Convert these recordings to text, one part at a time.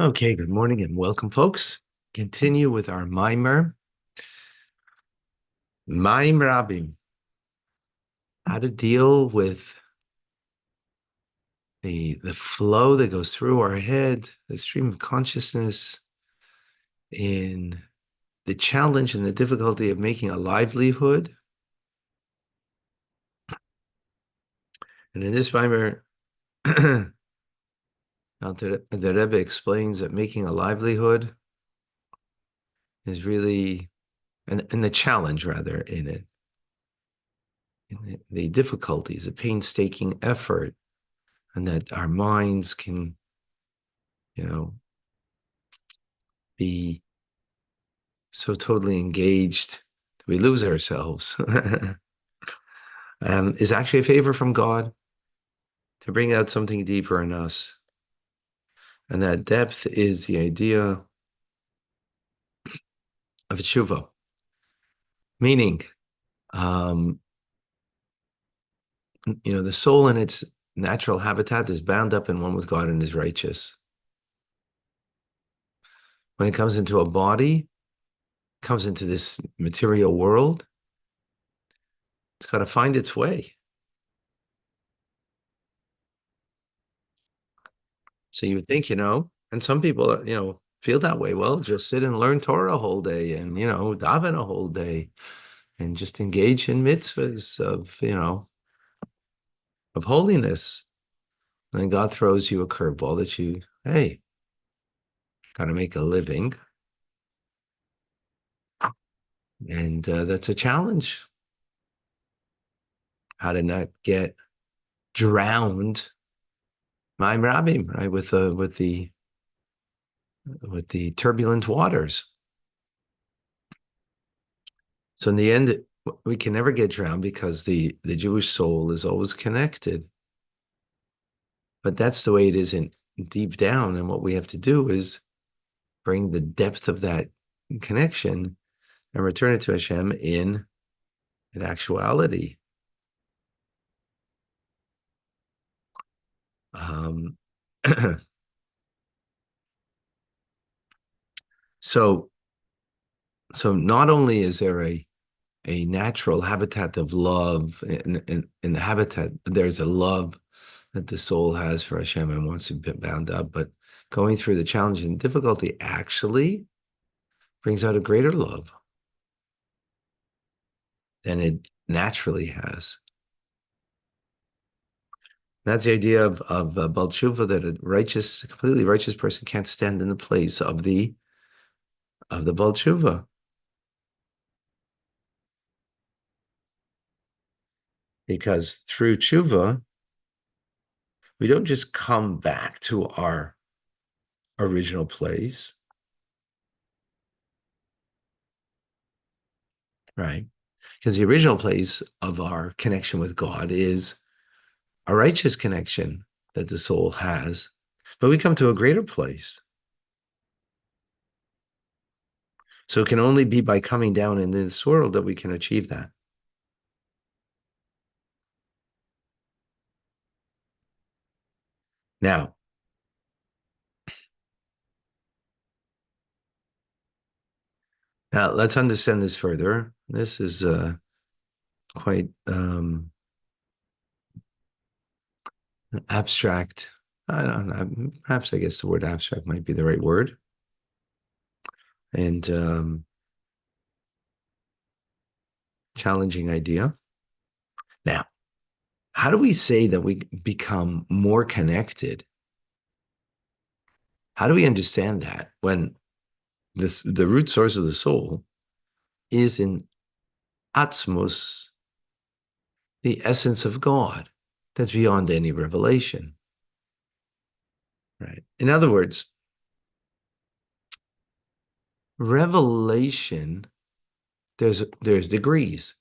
Okay, good morning and welcome, folks. Continue with our mimer, Rabbi, how to deal with the flow that goes through our head, the stream of consciousness, in the challenge and the difficulty of making a livelihood. And in this mimer, the Rebbe explains that making a livelihood is really, and the challenge rather in it, in the difficulties, the painstaking effort, and that our minds can, be so totally engaged that we lose ourselves, is actually a favor from God to bring out something deeper in us. And that depth is the idea of tshuva, meaning, um, the soul in its natural habitat is bound up in one with God and is righteous. When it comes into a body, comes into this material world, it's got to find its way. So you would think, and some people, feel that way. Well, just sit and learn Torah a whole day and, daven a whole day and just engage in mitzvahs of holiness. And then God throws you a curveball that hey, got to make a living. And that's a challenge. How to not get drowned, my Rabbi, right, with the turbulent waters. So in the end, we can never get drowned because the Jewish soul is always connected. But that's the way it is deep down. And what we have to do is bring the depth of that connection and return it to Hashem in actuality. Um, so not only is there a natural habitat of love in the habitat, there's a love that the soul has for Hashem and wants to be bound up, but going through the challenge and difficulty actually brings out a greater love than it naturally has. That's the idea of Baal Tshuva, that a completely righteous person can't stand in the place of the Baal Tshuva. Because through tshuva, we don't just come back to our original place, right? Because the original place of our connection with God is a righteous connection that the soul has, but we come to a greater place. So it can only be by coming down in this world that we can achieve that. Now, let's understand this further. This is quite abstract. I don't know. Perhaps I guess the word abstract might be the right word. And challenging idea. Now, how do we say that we become more connected? How do we understand that when the root source of the soul is in Atzmus, the essence of God that's beyond any revelation, right? In other words, revelation, there's degrees.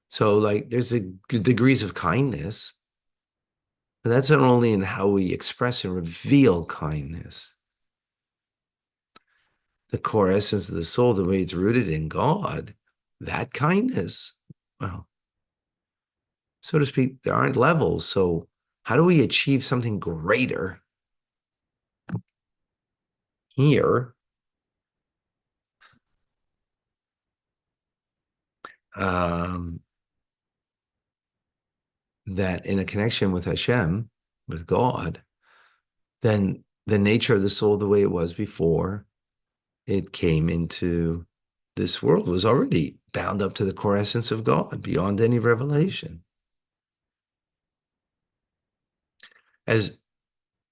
So like there's degrees of kindness, but that's not only in how we express and reveal kindness. The core essence of the soul, the way it's rooted in God, that kindness, well, so to speak, there aren't levels. So how do we achieve something greater here, um, that in a connection with Hashem, with God, then the nature of the soul, the way it was before it came into this world, was already bound up to the core essence of God beyond any revelation. As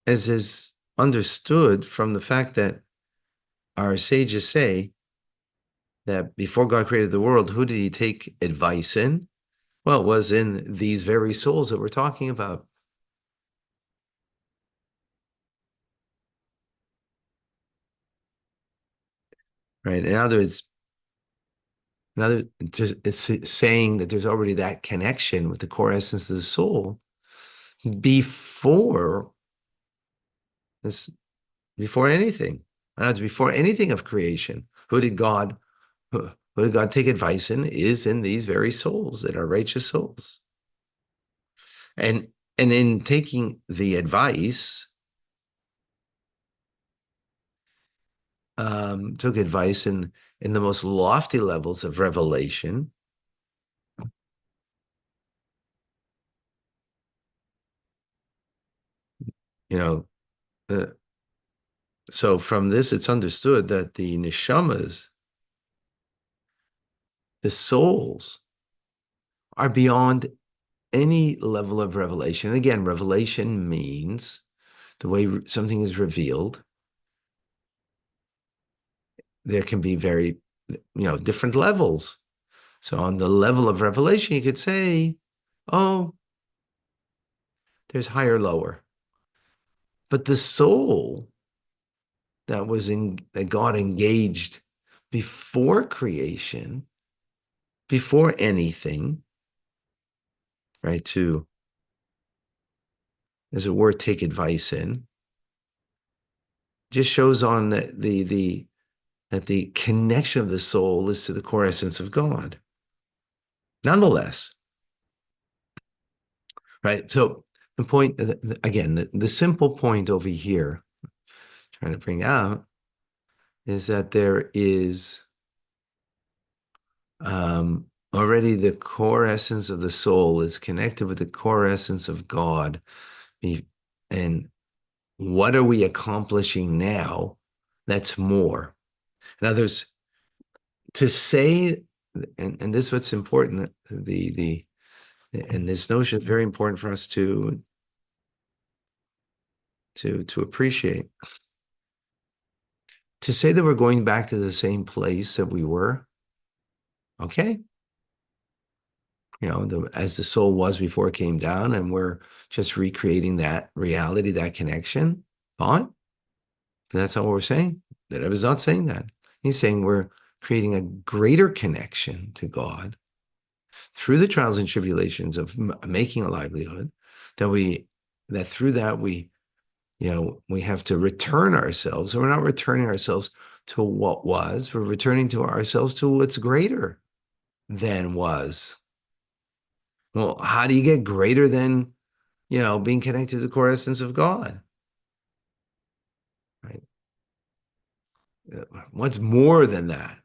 is understood from the fact that our sages say that before God created the world, who did he take advice in? Well, it was in these very souls that we're talking about. Right. It's saying that there's already that connection with the core essence of the soul before this, before anything. It's before anything of creation. Who did God take advice in? Is in these very souls that are righteous souls. And in taking the advice, took advice in the most lofty levels of revelation. You know, uh, so from this, it's understood that the neshamas, the souls, are beyond any level of revelation. And again, revelation means the way something is revealed. There can be very, different levels. So on the level of revelation, you could say, oh, there's higher, lower. But the soul that God engaged before creation, before anything, right, to, as it were, take advice in, just shows on that the connection of the soul is to the core essence of God. Nonetheless, right? So the point, again, the simple point over here, trying to bring out, is that there is already the core essence of the soul is connected with the core essence of God. And what are we accomplishing now? That's more. Now, there's to say, and this is what's important. And this notion is very important for us to appreciate. To say that we're going back to the same place that we were, okay, as the soul was before it came down, and we're just recreating that reality, that connection, fine. But that's not what we're saying. That I was not saying that. He's saying we're creating a greater connection to God through the trials and tribulations of making a livelihood, that through that we have to return ourselves. And we're not returning ourselves to what was, we're returning to ourselves to what's greater than was. Well, how do you get greater than, being connected to the core essence of God? Right? What's more than that?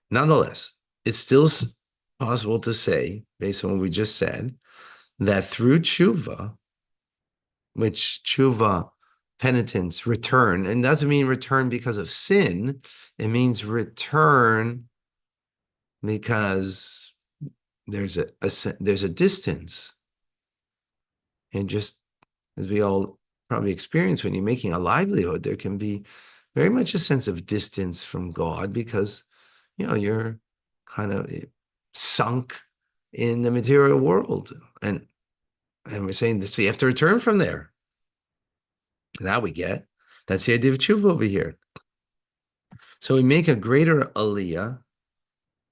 Nonetheless, it's still possible to say, based on what we just said, that through tshuva, which tshuva, penitence, return, and doesn't mean return because of sin, it means return because there's a distance. And just as we all probably experience when you're making a livelihood, there can be very much a sense of distance from God because you're kind of sunk in the material world. And we're saying this, so you have to return from there. That we get. That's the idea of tshuva over here. So we make a greater aliyah,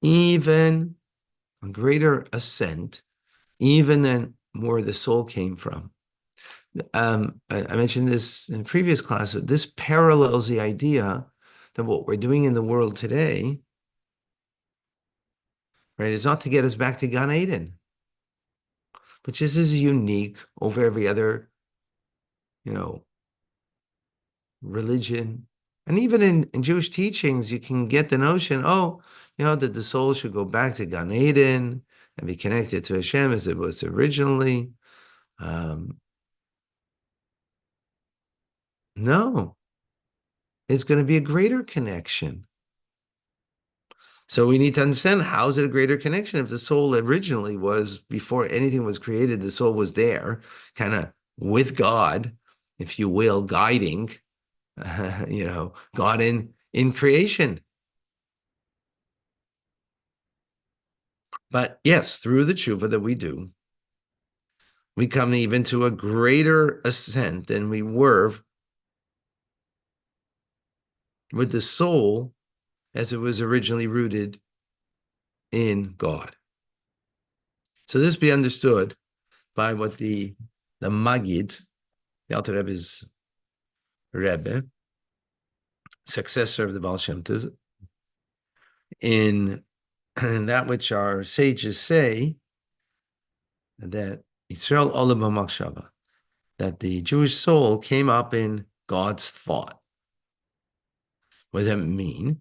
even a greater ascent, even than where the soul came from. I mentioned this in a previous class. This parallels the idea that what we're doing in the world today, right, is not to get us back to Gan Eden, but just is unique over every other, religion. And even in Jewish teachings, you can get the notion, that the soul should go back to Gan Eden and be connected to Hashem as it was originally. No, it's going to be a greater connection. So we need to understand, how is it a greater connection? If the soul originally was, before anything was created, the soul was there, kind of with God, if you will, guiding, God in creation. But yes, through the tshuva that we do, we come even to a greater ascent than we were with the soul as it was originally rooted in God. So this be understood by what the Maggid, the Alter Rebbe's Rebbe, successor of the Baal Shem Tov, in that which our sages say, that Yisrael Olam HaMachshava, that the Jewish soul came up in God's thought. What does that mean?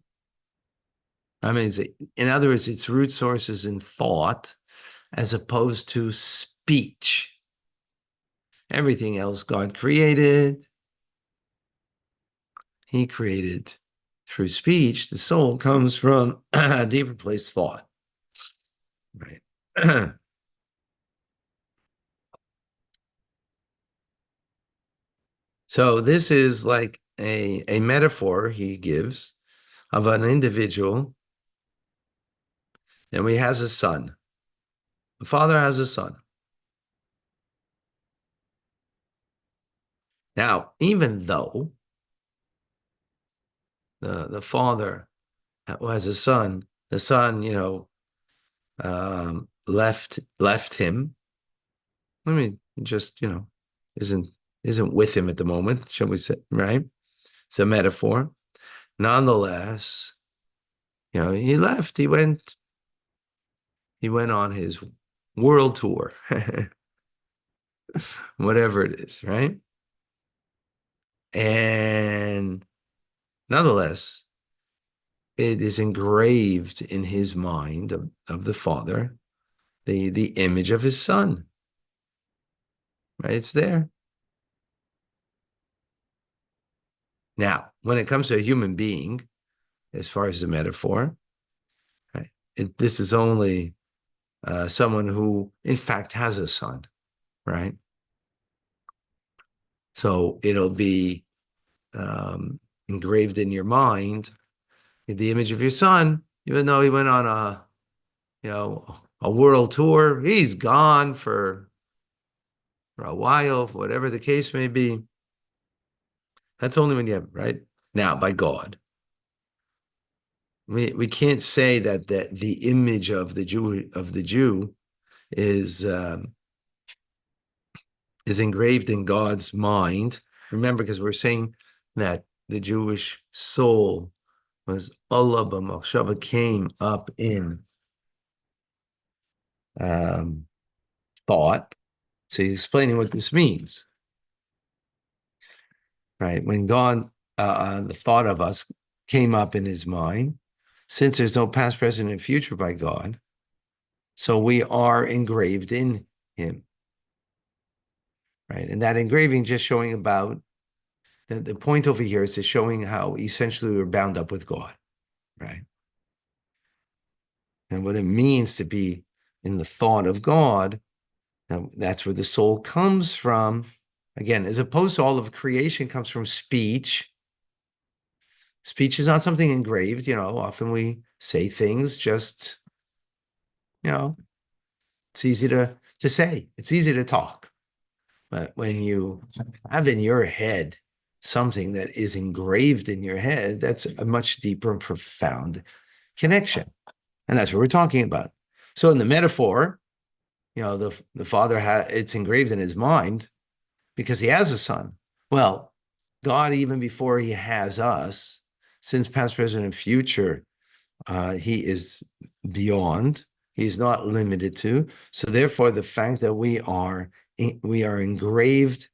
I mean, in other words, its root source is in thought as opposed to speech. Everything else God created, He created through speech. The soul comes from a deeper place, thought. Right. So this is like a metaphor he gives of an individual, and he has a son. The father has a son. Now, even though the father who has a son, the son, left him. I mean, just isn't with him at the moment, shall we say? Right? It's a metaphor. Nonetheless, he left. He went on his world tour, whatever it is, right? And nonetheless, it is engraved in his mind of the father, the image of his son. Right? It's there. Now, when it comes to a human being, as far as the metaphor, right, this is only someone who, in fact, has a son, right? So it'll be engraved in your mind, the image of your son, even though he went on a world tour. He's gone for a while, whatever the case may be. That's only when you have, right? Now, by God. We can't say that the image of the Jew is engraved in God's mind. Remember, because we're saying that the Jewish soul was Allah b'machshava, came up in thought. So he's explaining what this means, right? When God, the thought of us came up in his mind, since there's no past, present, and future by God, so we are engraved in him, right? And that engraving just showing about, the point over here is showing how essentially we're bound up with God, right? And what it means to be in the thought of God, that's where the soul comes from. Again, as opposed to all of creation comes from speech. Speech is not something engraved, often we say things just, it's easy to say, it's easy to talk. But when you have in your head something that is engraved in your head, that's a much deeper and profound connection. And that's what we're talking about. So in the metaphor, the father it's engraved in his mind because he has a son. Well, God, even before he has us, since past, present, and future, he is beyond. He's not limited to. So therefore, the fact that we are engraved,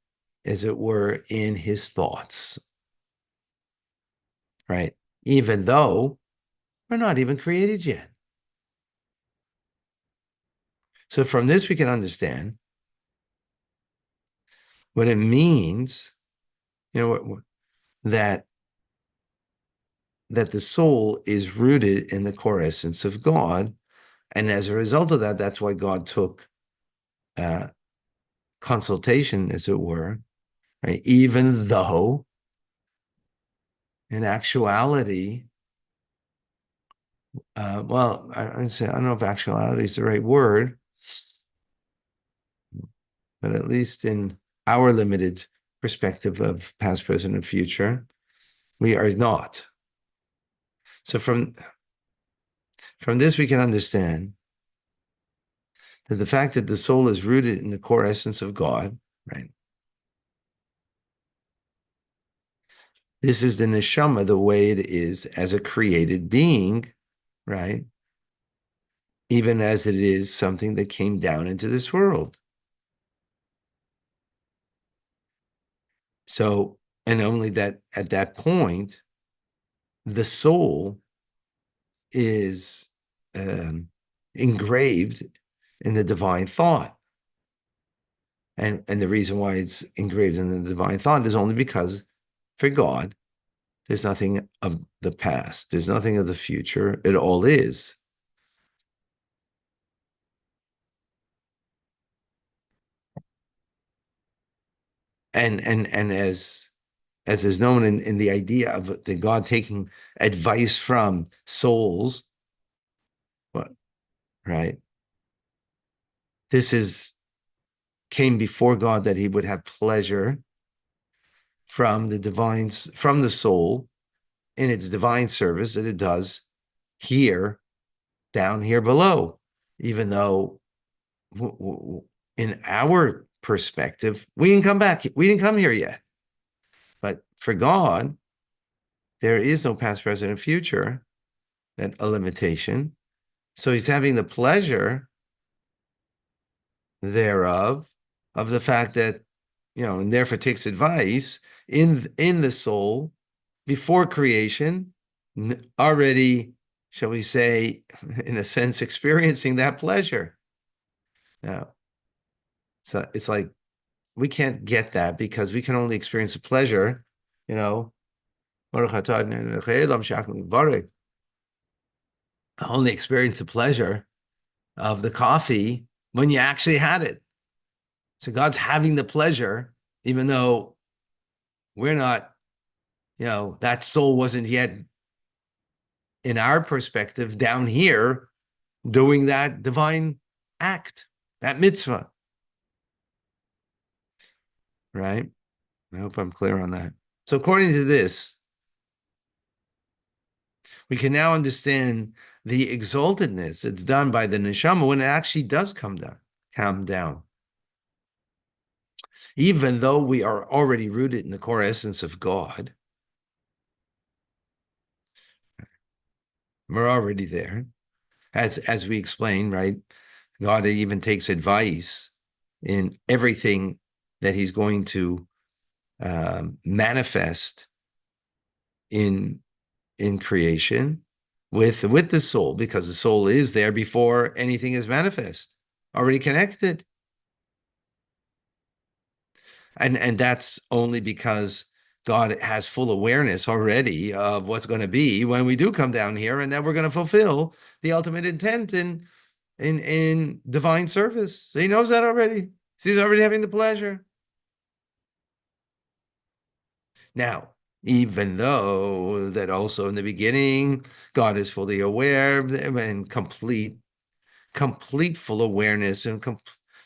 as it were, in his thoughts. right? Even though we're not even created yet. So from this, we can understand what it means, that the soul is rooted in the core essence of God. And as a result of that, that's why God took consultation, as it were, right? Even though in actuality, well, I'd say, I don't know if actuality is the right word, but at least in our limited perspective of past, present, and future, we are not. So from this, we can understand that the fact that the soul is rooted in the core essence of God, right? This is the neshama, the way it is as a created being, right? Even as it is something that came down into this world. So, and only that at that point, the soul is engraved in the divine thought. And the reason why it's engraved in the divine thought is only because for God, there's nothing of the past. There's nothing of the future. It all is. And as is known in the idea of the God taking advice from souls, right? This came before God that he would have pleasure from from the soul in its divine service that it does here, down here below, even though in our perspective, we didn't come back. We didn't come here yet. But for God, there is no past, present, and future, that a limitation. So he's having the pleasure thereof, of the fact that, and therefore takes advice in the soul before creation, already, shall we say, in a sense, experiencing that pleasure. Now, so it's like we can't get that because we can only experience the pleasure, only experience the pleasure of the coffee when you actually had it. So God's having the pleasure, even though we're not, that soul wasn't yet, in our perspective, down here doing that divine act, that mitzvah. Right? I hope I'm clear on that. So according to this, we can now understand the exaltedness it's done by the neshama when it actually does come down. Even though we are already rooted in the core essence of God, we're already there. As we explained, right? God even takes advice in everything that he's going to manifest in creation with the soul, because the soul is there before anything is manifest, already connected. And that's only because God has full awareness already of what's going to be when we do come down here, and that we're going to fulfill the ultimate intent in divine service. So he knows that already. So he's already having the pleasure. Now, even though that also in the beginning, God is fully aware and complete full awareness and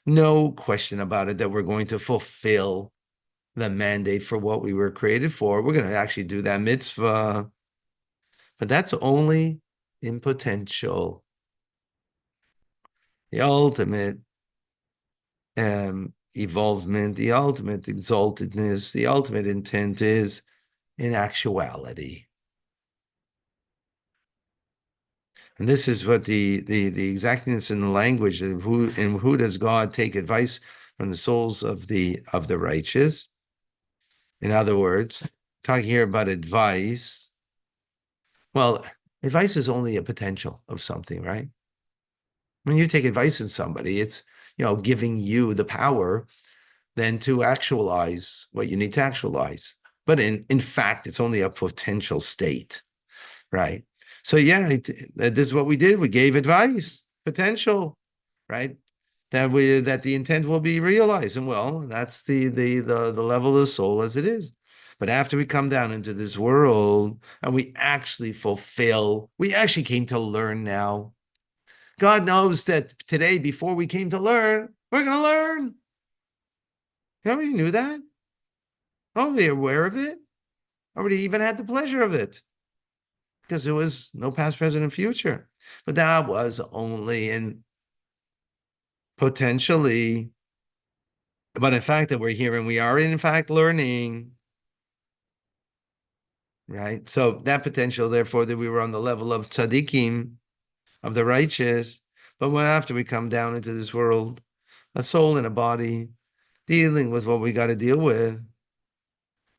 no question about it that we're going to fulfill the mandate for what we were created for. We're going to actually do that mitzvah, but that's only in potential. The ultimate evolvement, the ultimate exaltedness, the ultimate intent is in actuality. And this is what the exactness in the language of who does God take advice from the souls of the righteous. In other words, talking here about advice, Well, advice is only a potential of something, right? When you take advice in somebody, it's, giving you the power then to actualize what you need to actualize. But in fact, it's only a potential state, right? So yeah, this is what we did. We gave advice, potential, right? That the intent will be realized. And well, that's the level of the soul as it is. But after we come down into this world and we actually fulfill, we actually came to learn now. God knows that today, before we came to learn, we're going to learn. You already knew that. Already aware of it. Already even had the pleasure of it. Because there was no past, present, and future. But that was only in potentially, but in fact that we're here and we are in fact learning, right? So that potential, therefore, that we were on the level of tzaddikim, of the righteous. But when after we come down into this world, a soul and a body, dealing with what we got to deal with,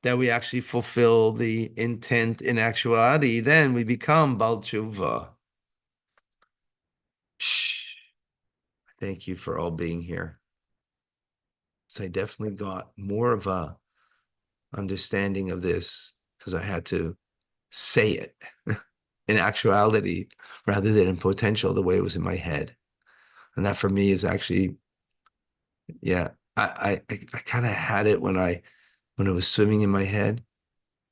that we actually fulfill the intent in actuality, then we become Bal Tshuva. Thank you for all being here. So I definitely got more of a understanding of this because I had to say it in actuality rather than in potential the way it was in my head. And that for me is actually, yeah, I kind of had it when it was swimming in my head,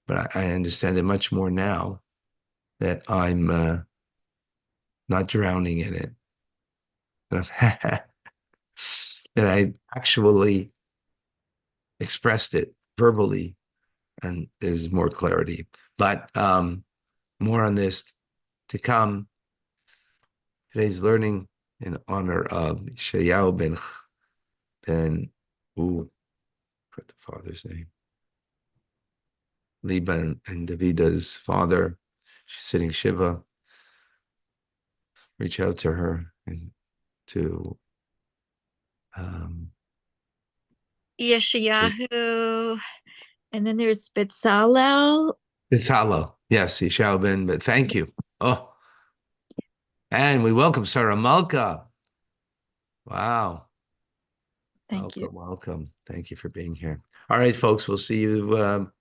but I understand it much more now that I'm not drowning in it. That I actually expressed it verbally and there's more clarity. But more on this to come. Today's learning in honor of Shayahu ooh, put the father's name. Liba and Davida's father. She's sitting Shiva. Reach out to her and to Yeshayahu. And then there's Bezalel. Itzalo. Yes, Yeshua ben, but thank you. Oh, and we welcome Sarah Malka. Wow. Thank you. Welcome, welcome. Thank you for being here. All right, folks, we'll see you